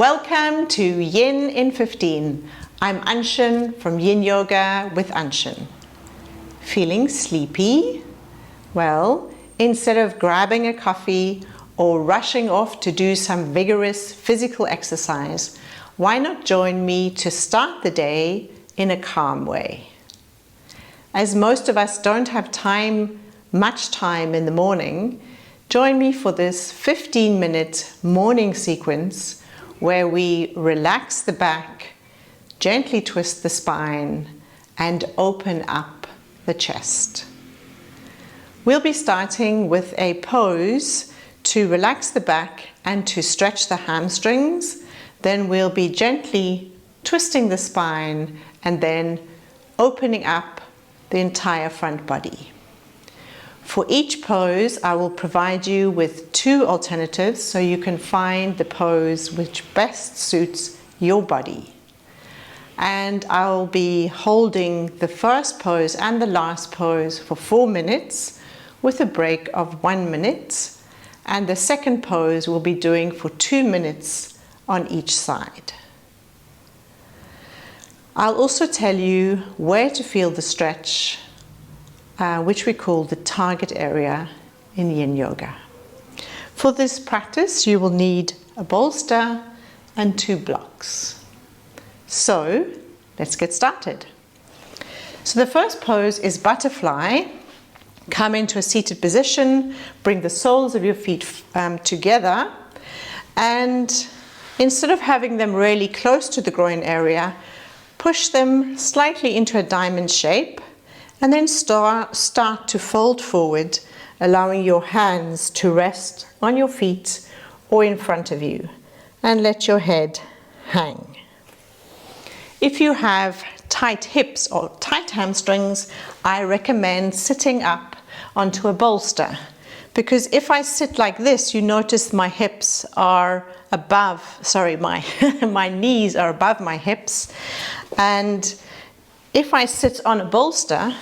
Welcome to Yin in 15. I'm Annchen from Yinyoga with Annchen. Feeling sleepy? Well, instead of grabbing a coffee or rushing off to do some vigorous physical exercise, why not join me to start the day in a calm way? As most of us don't have much time in the morning, join me for this 15-minute morning sequence where we relax the back, gently twist the spine, and open up the chest. We'll be starting with a pose to relax the back and to stretch the hamstrings. Then we'll be gently twisting the spine and then opening up the entire front body. For each pose, I will provide you with 2 alternatives so you can find the pose which best suits your body. And I'll be holding the first pose and the last pose for 4 minutes with a break of 1 minute. And the second pose we'll be doing for 2 minutes on each side. I'll also tell you where to feel the stretch, which we call the target area in yin yoga. For this practice, you will need a bolster and 2 blocks. So let's get started. So the first pose is butterfly. Come into a seated position, bring the soles of your feet together, and instead of having them really close to the groin area, push them slightly into a diamond shape. And then start to fold forward, allowing your hands to rest on your feet or in front of you, and let your head hang. If you have tight hips or tight hamstrings, I recommend sitting up onto a bolster, because if I sit like this, you notice my hips are above, my knees are above my hips, and if I sit on a bolster,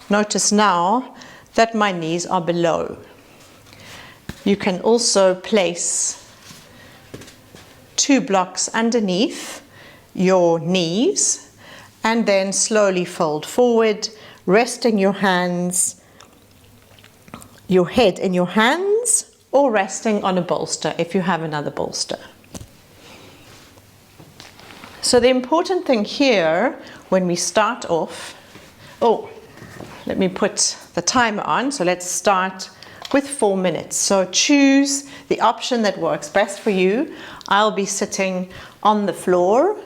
notice now that my knees are below. You can also place 2 blocks underneath your knees and then slowly fold forward, resting your hands, your head in your hands, or resting on a bolster if you have another bolster. So the important thing here when we start off, let me put the timer on. So let's start with 4 minutes. So choose the option that works best for you. I'll be sitting on the floor,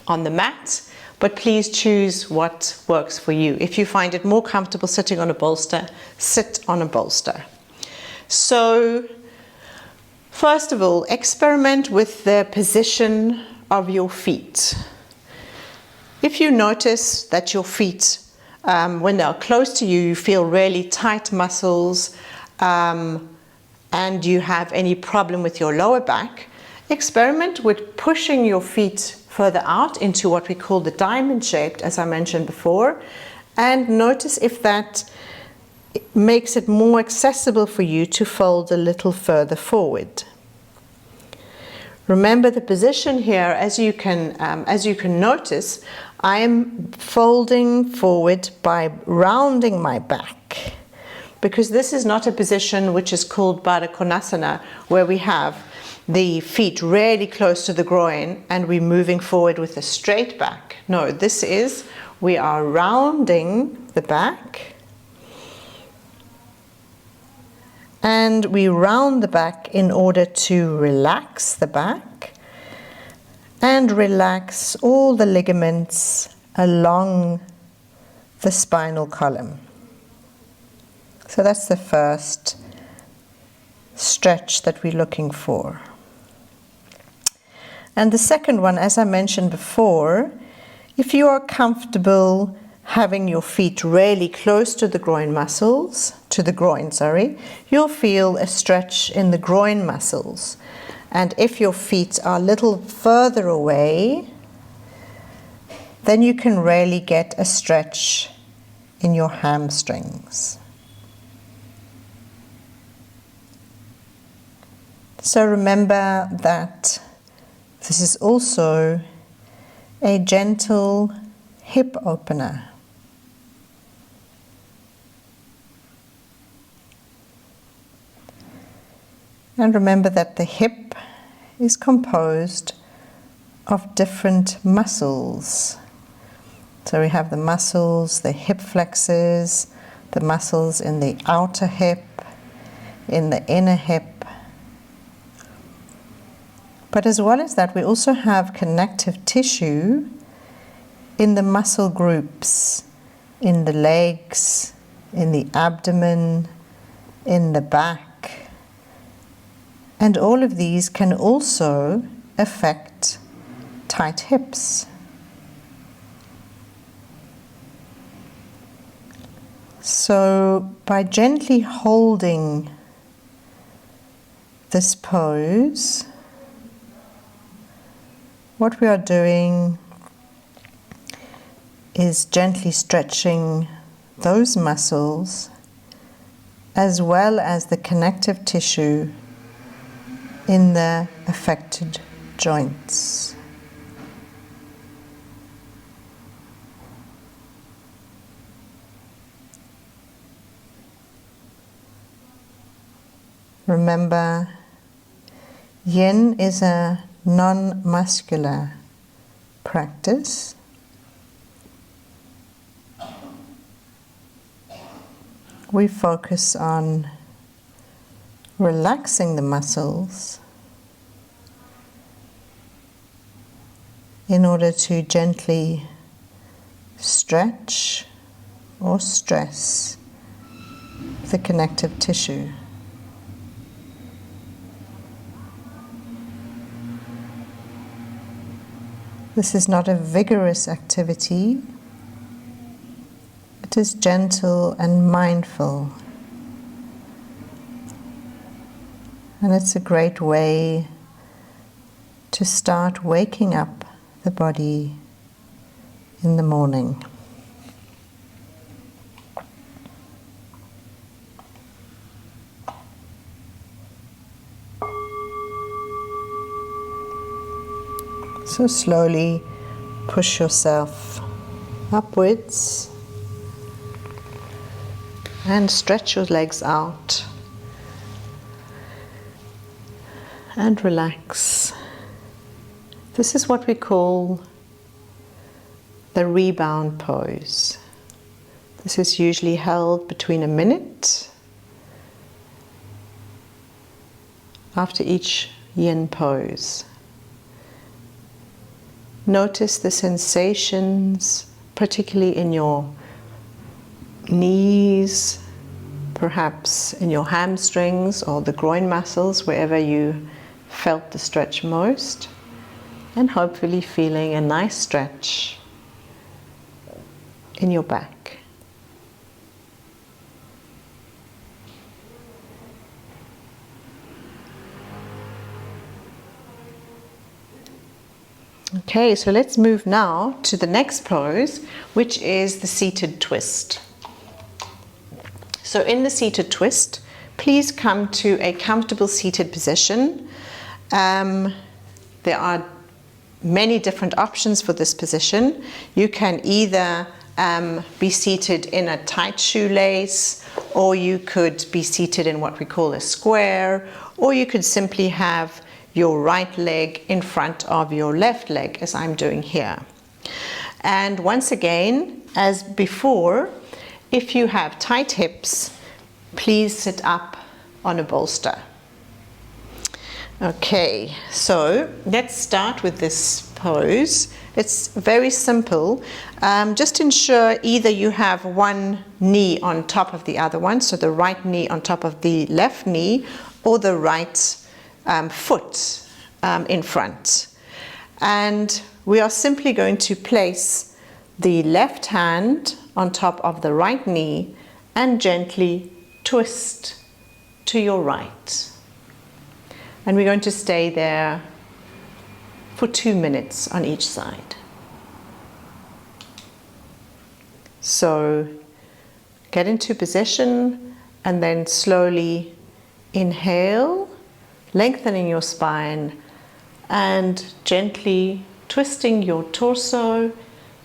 on the mat, but please choose what works for you. If you find it more comfortable sitting on a bolster, sit on a bolster. So first of all, experiment with the position of your feet. If you notice that your feet, when they're close to you, you feel really tight muscles, and you have any problem with your lower back, experiment with pushing your feet further out into what we call the diamond shaped, as I mentioned before, and notice if that makes it more accessible for you to fold a little further forward. Remember the position here, as you can notice, I am folding forward by rounding my back, because this is not a position which is called Baddha Konasana, where we have the feet really close to the groin and we're moving forward with a straight back. No, this is, we are rounding the back, and we round the back in order to relax the back and relax all the ligaments along the spinal column. So that's the first stretch that we're looking for. And the second one, as I mentioned before, if you are comfortable having your feet really close to the groin muscles, you'll feel a stretch in the groin muscles. And if your feet are a little further away, then you can really get a stretch in your hamstrings. So remember that This is also a gentle hip opener. And remember that the hip is composed of different muscles. So we have the muscles, the hip flexors, the muscles in the outer hip, in the inner hip. But as well as that, we also have connective tissue in the muscle groups, in the legs, in the abdomen, in the back. And all of these can also affect tight hips. So by gently holding this pose, what we are doing is gently stretching those muscles as well as the connective tissue in the affected joints. Remember, yin is a non-muscular practice. We focus on relaxing the muscles in order to gently stretch or stress the connective tissue. This is not a vigorous activity. It is gentle and mindful. And it's a great way to start waking up the body in the morning. So slowly push yourself upwards and stretch your legs out and relax. This is what we call the rebound pose. This is usually held between a minute after each yin pose. Notice the sensations, particularly in your knees, perhaps in your hamstrings or the groin muscles, wherever you felt the stretch most, and hopefully feeling a nice stretch in your back. Okay, so let's move now to the next pose, which is the seated twist. So in the seated twist, please come to a comfortable seated position. There are many different options for this position. You can either be seated in a tight shoelace, or you could be seated in what we call a square, or you could simply have your right leg in front of your left leg, as I'm doing here. And once again, as before, if you have tight hips, please sit up on a bolster. Okay, so let's start with this pose. It's very simple. Just ensure either you have one knee on top of the other one, so the right knee on top of the left knee, or the right foot in front. And we are simply going to place the left hand on top of the right knee and gently twist to your right. And we're going to stay there for 2 minutes on each side. So get into position and then slowly inhale, lengthening your spine, and gently twisting your torso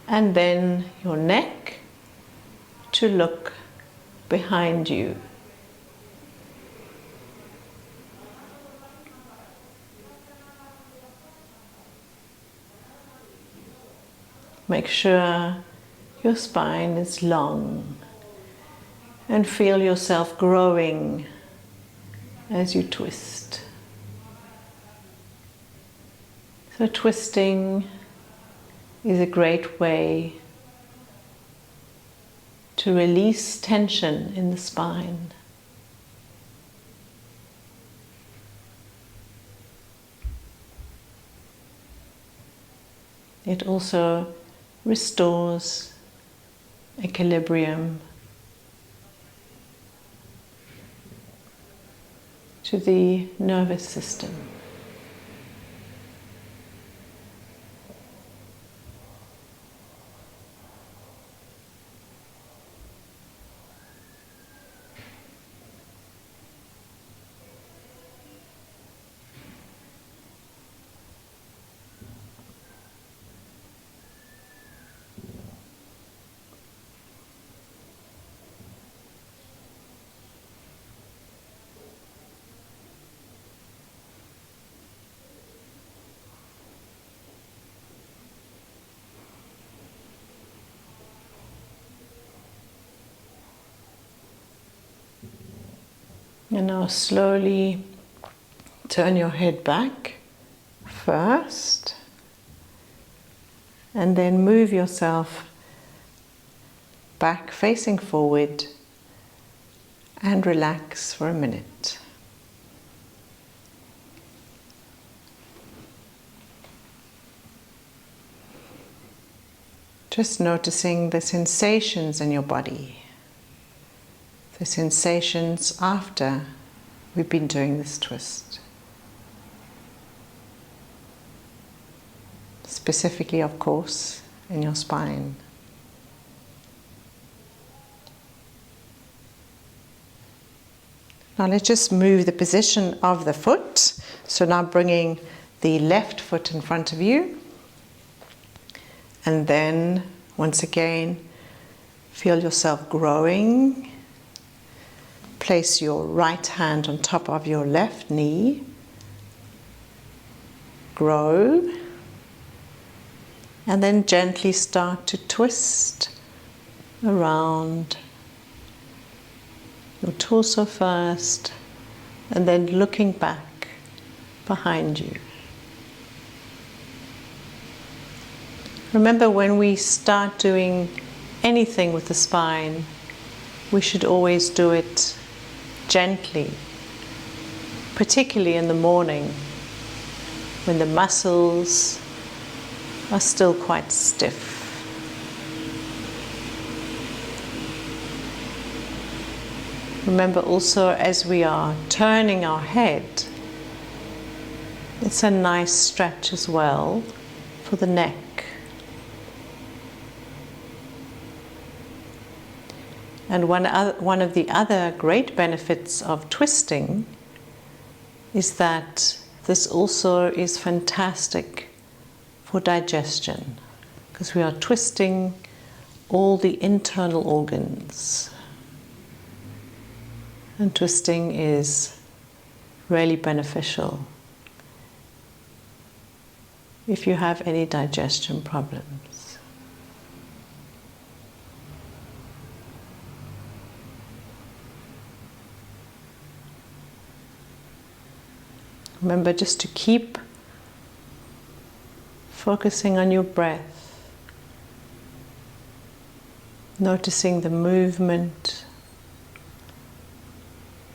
and then your neck to look behind you. Make sure your spine is long and feel yourself growing as you twist. So twisting is a great way to release tension in the spine. It also restores equilibrium to the nervous system. And now slowly turn your head back first, and then move yourself back facing forward and relax for a minute. Just noticing the sensations in your body. The sensations after we've been doing this twist. Specifically, of course, in your spine. Now let's just move the position of the foot. So now bringing the left foot in front of you. And then, once again, feel yourself growing. Place your right hand on top of your left knee. Grow. And then gently start to twist around your torso first, and then looking back behind you. Remember, when we start doing anything with the spine, we should always do it gently, particularly in the morning when the muscles are still quite stiff. Remember also, as we are turning our head, it's a nice stretch as well for the neck. And one of the other great benefits of twisting is that this also is fantastic for digestion, because we are twisting all the internal organs. And twisting is really beneficial if you have any digestion problems. Remember just to keep focusing on your breath, noticing the movement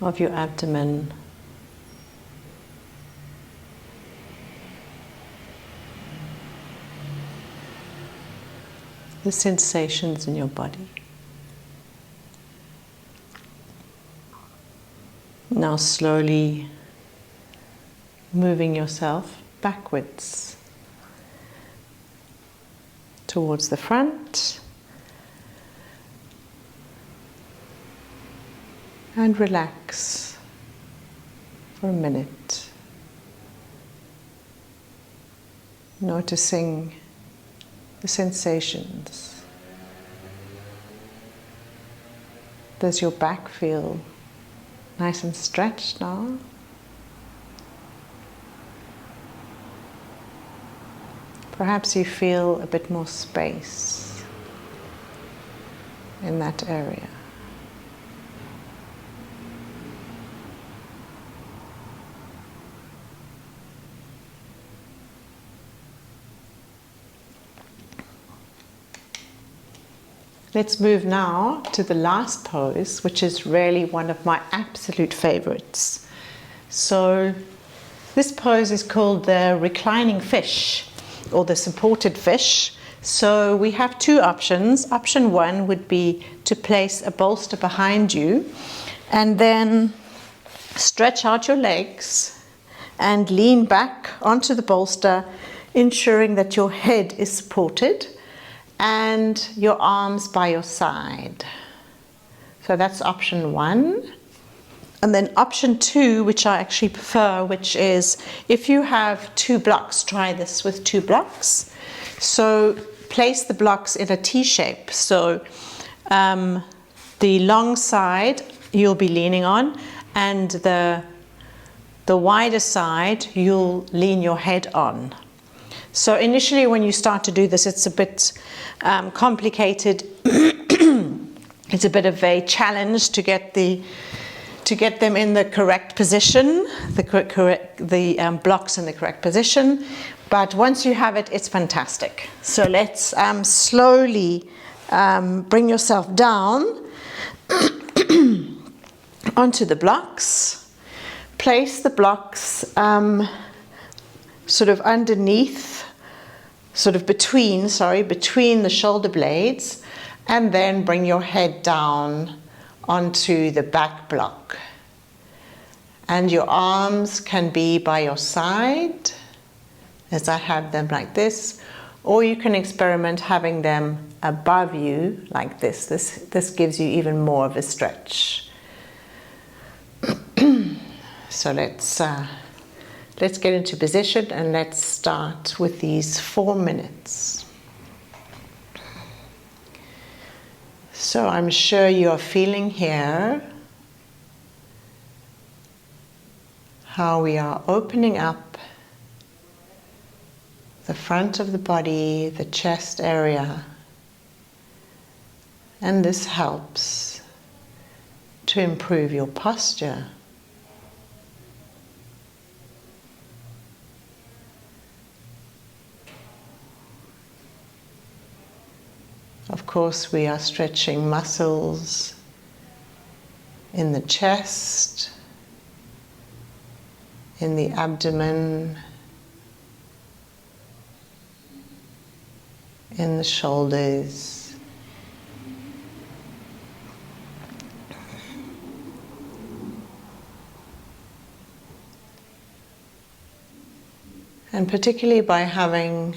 of your abdomen. The sensations in your body. Now slowly moving yourself backwards towards the front, and relax for a minute. noticing the sensations. Does your back feel nice and stretched now? Perhaps you feel a bit more space in that area. Let's move now to the last pose, which is really one of my absolute favorites. So this pose is called the reclining fish, or the supported fish. So we have two options. Option one would be to place a bolster behind you and then stretch out your legs and lean back onto the bolster, ensuring that your head is supported and your arms by your side. So that's option one. And then option two, which I actually prefer, which is if you have 2 blocks, try this with 2 blocks. So place the blocks in a T shape. So the long side you'll be leaning on, and the wider side you'll lean your head on. So initially when you start to do this, it's a bit complicated. It's a bit of a challenge to get them in the correct position, the blocks in the correct position. But once you have it, it's fantastic. So let's slowly bring yourself down onto the blocks. Place the blocks sort of underneath, sort of between the shoulder blades, and then bring your head down onto the back block. And your arms can be by your side, as I have them like this, or you can experiment having them above you like this. This gives you even more of a stretch. So let's get into position and let's start with these 4 minutes. So I'm sure you are feeling here how we are opening up the front of the body, the chest area, and this helps to improve your posture. Of course, we are stretching muscles in the chest, in the abdomen, in the shoulders. And particularly by having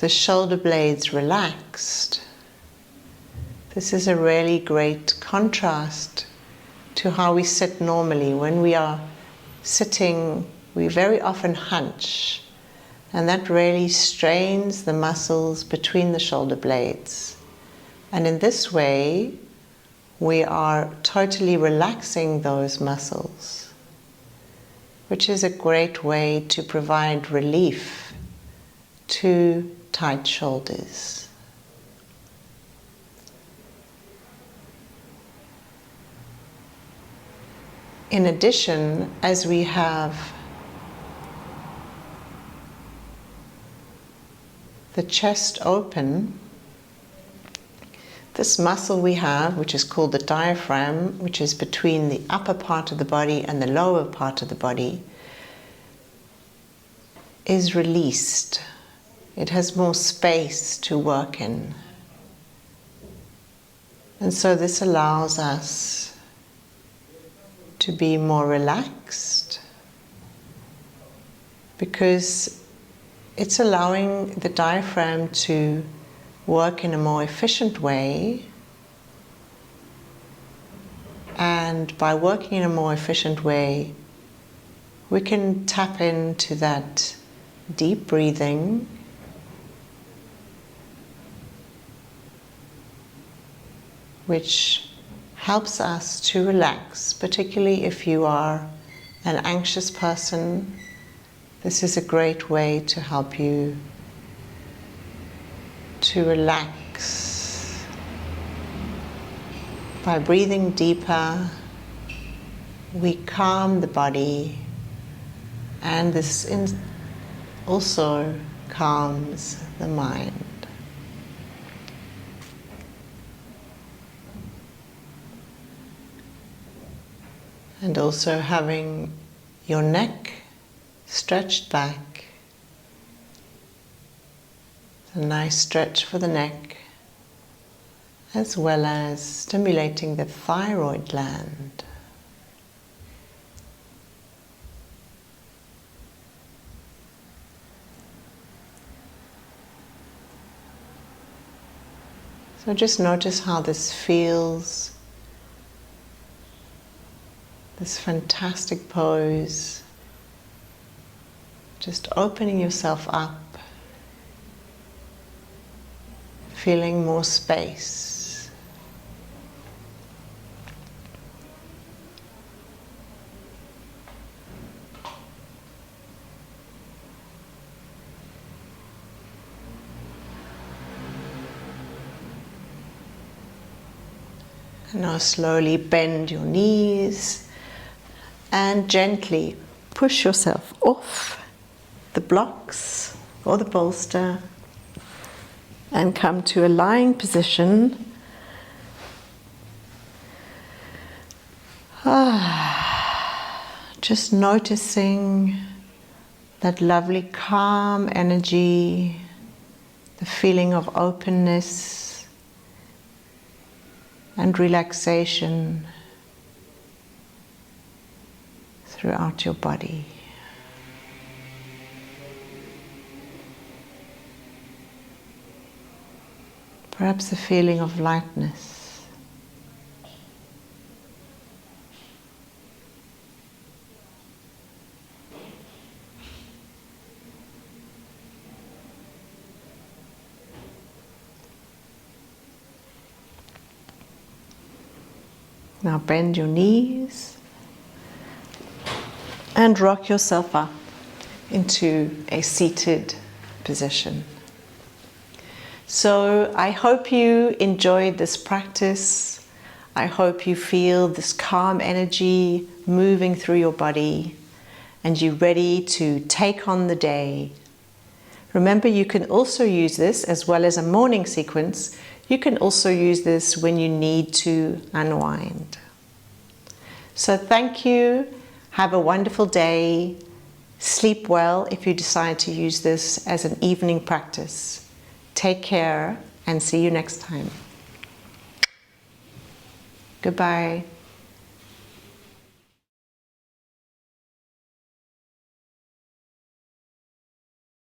the shoulder blades relaxed, this is a really great contrast to how we sit normally. When we are sitting, we very often hunch, and that really strains the muscles between the shoulder blades. And in this way, we are totally relaxing those muscles, which is a great way to provide relief to tight shoulders. In addition, as we have the chest open, this muscle we have, which is called the diaphragm, which is between the upper part of the body and the lower part of the body, is released. It has more space to work in. And so this allows us to be more relaxed, because it's allowing the diaphragm to work in a more efficient way. And by working in a more efficient way, we can tap into that deep breathing, which helps us to relax, particularly if you are an anxious person. This is a great way to help you to relax. By breathing deeper, we calm the body, and this also calms the mind. And also having your neck stretched back. A nice stretch for the neck, as well as stimulating the thyroid gland. So just notice how this feels. This fantastic pose, just opening yourself up, feeling more space. And now slowly bend your knees. And gently push yourself off the blocks or the bolster and come to a lying position. Just noticing that lovely calm energy, the feeling of openness and relaxation throughout your body. Perhaps a feeling of lightness. Now bend your knees and rock yourself up into a seated position. So I hope you enjoyed this practice. I hope you feel this calm energy moving through your body and you're ready to take on the day. Remember, you can also use this as well as a morning sequence. You can also use this when you need to unwind. So thank you. Have a wonderful day. Sleep well if you decide to use this as an evening practice. Take care and see you next time. Goodbye.